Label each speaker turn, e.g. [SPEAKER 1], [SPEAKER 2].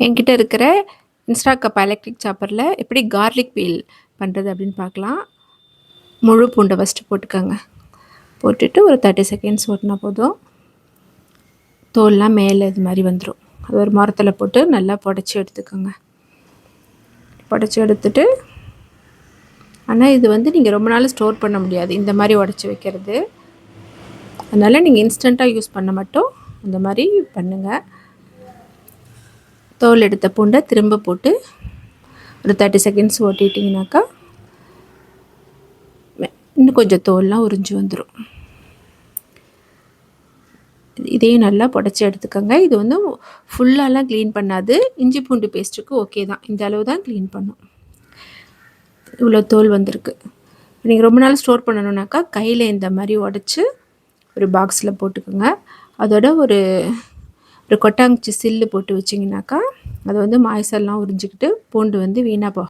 [SPEAKER 1] என்கிட்ட இருக்கிற இன்ஸ்டாகப் எலக்ட்ரிக் சாப்பரில் எப்படி கார்லிக் பீல் பண்ணுறது அப்படின்னு பார்க்கலாம். முழு பூண்டை ஃபஸ்ட்டு போட்டுக்கோங்க. போட்டுட்டு ஒரு 30 செகண்ட்ஸ் ஓட்டினா போதும். தோல்லாம் மேலே இது மாதிரி வந்துடும். அது ஒரு மரத்தில் போட்டு நல்லா புடச்சி எடுத்துக்கோங்க. புடச்சி எடுத்துட்டு, ஆனால் இது வந்து நீங்கள் ரொம்ப நாள் ஸ்டோர் பண்ண முடியாது இந்த மாதிரி உடச்சி வைக்கிறது. அதனால் நீங்கள் இன்ஸ்டண்ட்டாக யூஸ் பண்ண மட்டும் இந்த மாதிரி பண்ணுங்கள். தோல் எடுத்த பூண்டை திரும்ப போட்டு ஒரு 30 செகண்ட்ஸ் ஓட்டிட்டிங்கனாக்கா இன்னும் கொஞ்சம் தோல்லாம் உறிஞ்சி வந்துடும். இதையும் நல்லா புடச்சி எடுத்துக்கோங்க. இது வந்து ஃபுல்லாலாம் க்ளீன் பண்ணாது. இஞ்சி பூண்டு பேஸ்ட்டுக்கு ஓகே தான், இந்த அளவு தான் க்ளீன் பண்ணும். இவ்வளோ தோல் வந்திருக்கு. நீங்கள் ரொம்ப நாள் ஸ்டோர் பண்ணணுன்னாக்கா கையில் இந்த மாதிரி உடச்சி ஒரு பாக்ஸில் போட்டுக்கோங்க. அதோட ஒரு கொட்டாங்குச்சி சில்லு போட்டு வச்சிங்கனாக்கா அது வந்து மாய்சல்லாம் உறிஞ்சிக்கிட்டு பூண்டு வந்து வீணாக போகும்.